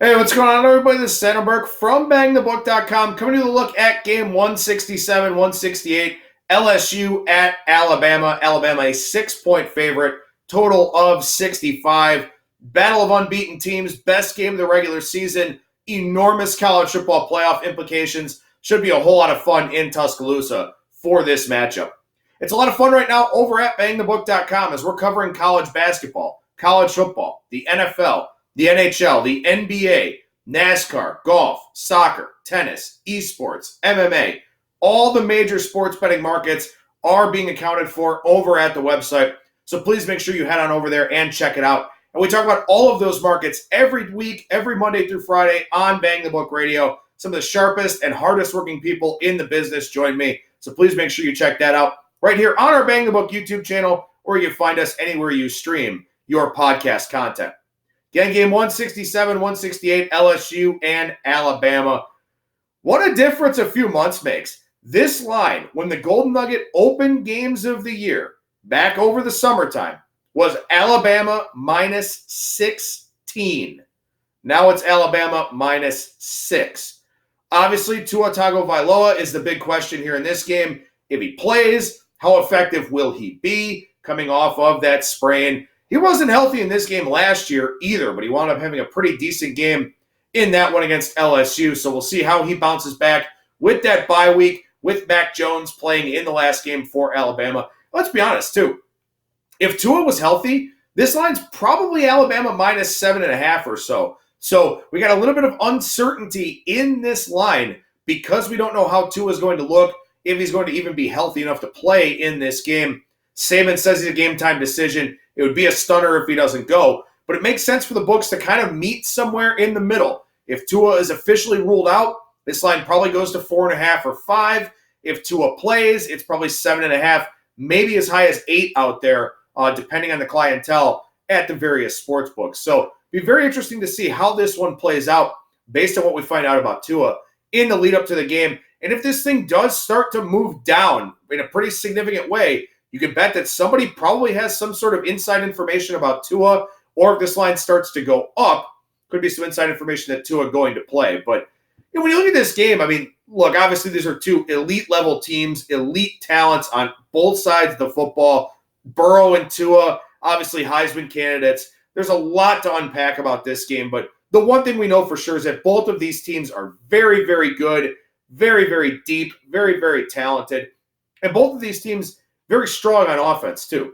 Hey, what's going on, everybody? This is Adam Burke from BangTheBook.com, coming to the look at game 167-168, LSU at Alabama. Alabama, a 6-point favorite, total of 65. Battle of unbeaten teams, best game of the regular season, enormous college football playoff implications. Should be a whole lot of fun in Tuscaloosa for this matchup. It's a lot of fun right now over at BangTheBook.com as we're covering college basketball, college football, the NFL, the NHL, the NBA, NASCAR, golf, soccer, tennis, esports, MMA. All the major sports betting markets are being accounted for over at the website. So please make sure you head on over there and check it out. And we talk about all of those markets every week, every Monday through Friday on Bang the Book Radio. Some of the sharpest and hardest working people in the business join me. So please make sure you check that out right here on our Bang the Book YouTube channel, or you can find us anywhere you stream your podcast content. Again, game 167-168, LSU and Alabama. What a difference a few months makes. This line, when the Golden Nugget opened games of the year, back over the summertime, was Alabama minus 16. Now it's Alabama minus 6. Obviously, Tua Tagovailoa is the big question here in this game. If he plays, how effective will he be coming off of that sprain? He wasn't healthy in this game last year either, but he wound up having a pretty decent game in that one against LSU. So we'll see how he bounces back with that bye week, with Mac Jones playing in the last game for Alabama. Let's be honest, too. If Tua was healthy, this line's probably Alabama minus 7.5 or so. So we got a little bit of uncertainty in this line because we don't know how Tua is going to look, if he's going to even be healthy enough to play in this game. Saban says he's a game-time decision. It would be a stunner if he doesn't go. But it makes sense for the books to kind of meet somewhere in the middle. If Tua is officially ruled out, this line probably goes to 4.5 or 5. If Tua plays, it's probably 7.5, maybe as high as 8 out there, depending on the clientele at the various sports books. So it'll be very interesting to see how this one plays out based on what we find out about Tua in the lead up to the game. And if this thing does start to move down in a pretty significant way, you can bet that somebody probably has some sort of inside information about Tua, or if this line starts to go up, could be some inside information that Tua going to play. But when you look at this game, I mean, look, obviously these are two elite-level teams, elite talents on both sides of the football. Burrow and Tua, obviously Heisman candidates. There's a lot to unpack about this game, but the one thing we know for sure is that both of these teams are very, very good, very, very deep, very, very talented. And both of these teams very strong on offense, too.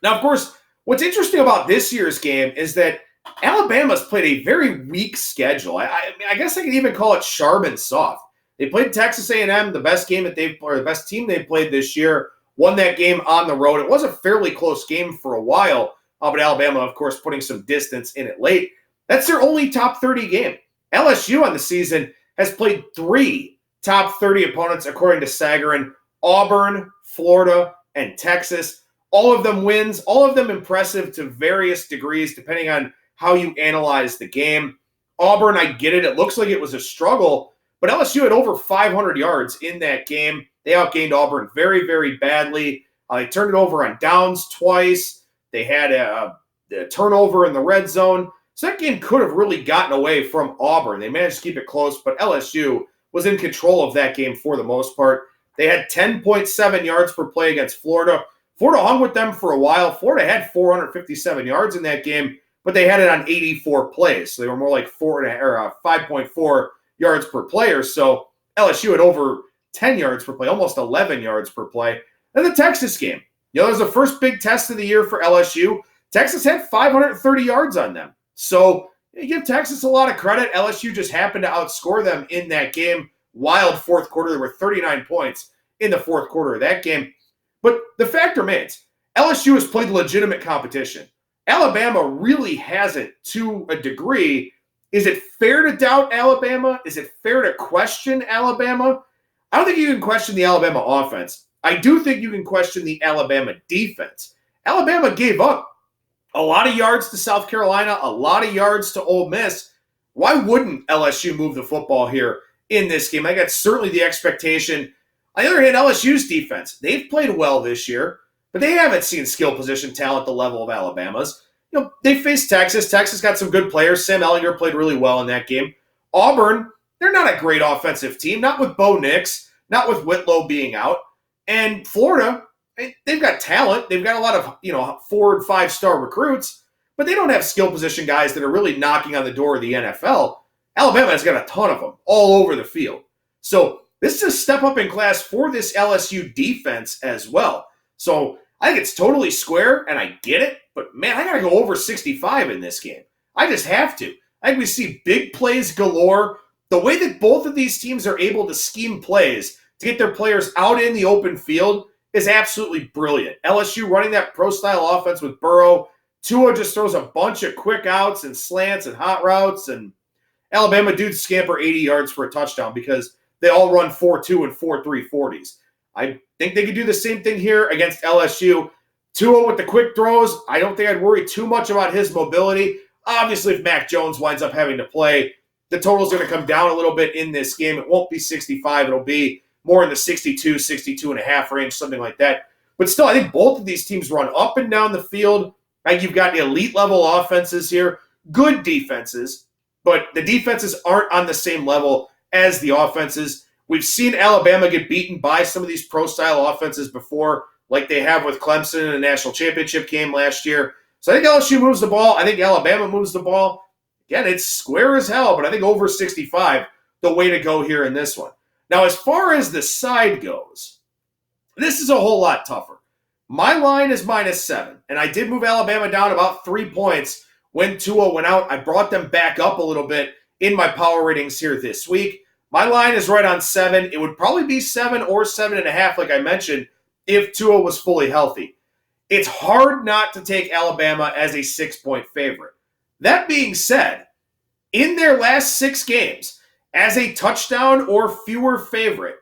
Now, of course, what's interesting about this year's game is that Alabama's played a very weak schedule. I guess I could even call it sharp and soft. They played Texas A&M, the best game that the best team they played this year, won that game on the road. It was a fairly close game for a while, but Alabama, of course, putting some distance in it late. That's their only top 30 game. LSU on the season has played 3 top 30 opponents, according to Sagarin: Auburn, Florida, and Texas. All of them wins, all of them impressive to various degrees, depending on how you analyze the game. Auburn, I get it. It looks like it was a struggle, but LSU had over 500 yards in that game. They outgained Auburn very, very badly. They turned it over on downs twice. They had a turnover in the red zone. So that game could have really gotten away from Auburn. They managed to keep it close, but LSU was in control of that game for the most part. They had 10.7 yards per play against Florida. Florida hung with them for a while. Florida had 457 yards in that game, but they had it on 84 plays. So they were more like 5.4 yards per player. So LSU had over 10 yards per play, almost 11 yards per play. And the Texas game, it was the first big test of the year for LSU. Texas had 530 yards on them. So you give Texas a lot of credit. LSU just happened to outscore them in that game. Wild fourth quarter. There were 39 points in the fourth quarter of that game. But the fact remains, LSU has played legitimate competition. Alabama really hasn't to a degree. Is it fair to doubt Alabama? Is it fair to question Alabama? I don't think you can question the Alabama offense. I do think you can question the Alabama defense. Alabama gave up a lot of yards to South Carolina, a lot of yards to Ole Miss. Why wouldn't LSU move the football here in this game? I think that's certainly the expectation. On the other hand, LSU's defense, they've played well this year, but they haven't seen skill position talent at the level of Alabama's. they faced Texas. Texas got some good players. Sam Ehlinger played really well in that game. Auburn, they're not a great offensive team, not with Bo Nix, not with Whitlow being out. And Florida, they've got talent. They've got a lot of 4 and 5-star recruits, but they don't have skill position guys that are really knocking on the door of the NFL. Alabama has got a ton of them all over the field. So this is a step up in class for this LSU defense as well. So I think it's totally square, and I get it, but man, I got to go over 65 in this game. I just have to. I think we see big plays galore. The way that both of these teams are able to scheme plays to get their players out in the open field is absolutely brilliant. LSU running that pro-style offense with Burrow. Tua just throws a bunch of quick outs and slants and hot routes, and Alabama dudes scamper 80 yards for a touchdown because they all run 4.2 and 4.3 40s. I think they could do the same thing here against LSU. Tua with the quick throws, I don't think I'd worry too much about his mobility. Obviously, if Mac Jones winds up having to play, the total's going to come down a little bit in this game. It won't be 65. It'll be more in the 62, 62 and a half range, something like that. But still, I think both of these teams run up and down the field. Like you've got elite-level offenses here, good defenses, but the defenses aren't on the same level as the offenses. We've seen Alabama get beaten by some of these pro-style offenses before, like they have with Clemson in the national championship game last year. So I think LSU moves the ball. I think Alabama moves the ball. Again, it's square as hell, but I think over 65, the way to go here in this one. Now, as far as the side goes, this is a whole lot tougher. My line is -7, and I did move Alabama down about 3 points when Tua went out. I brought them back up a little bit in my power ratings here this week. My line is right on 7. It would probably be 7 or 7.5, like I mentioned, if Tua was fully healthy. It's hard not to take Alabama as a 6-point favorite. That being said, in their last 6 games, as a touchdown or fewer favorite,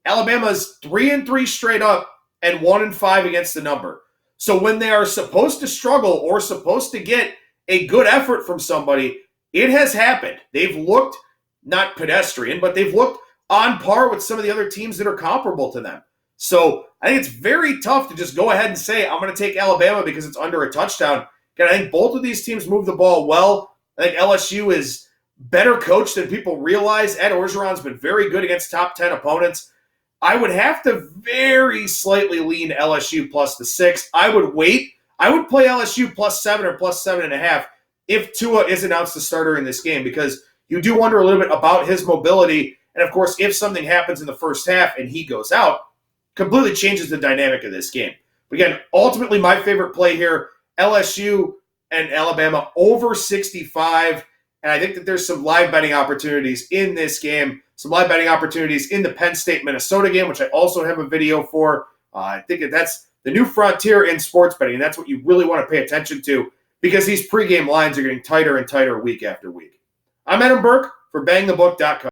Alabama's 3-3 straight up and 1-5 against the number. So when they are supposed to struggle or supposed to get a good effort from somebody, it has happened. They've looked not pedestrian, but they've looked on par with some of the other teams that are comparable to them. So I think it's very tough to just go ahead and say, I'm going to take Alabama because it's under a touchdown. And I think both of these teams move the ball well. I think LSU is better coached than people realize. Ed Orgeron's been very good against top 10 opponents. I would have to very slightly lean LSU plus the 6. I would wait. I would play LSU plus 7 or plus 7.5 if Tua is announced the starter in this game, because you do wonder a little bit about his mobility. And, of course, if something happens in the first half and he goes out, completely changes the dynamic of this game. But, again, ultimately my favorite play here, LSU and Alabama over 65. And I think that there's some live betting opportunities in this game, some live betting opportunities in the Penn State-Minnesota game, which I also have a video for. I think that's the new frontier in sports betting, and that's what you really want to pay attention to because these pregame lines are getting tighter and tighter week after week. I'm Adam Burke for BangTheBook.com.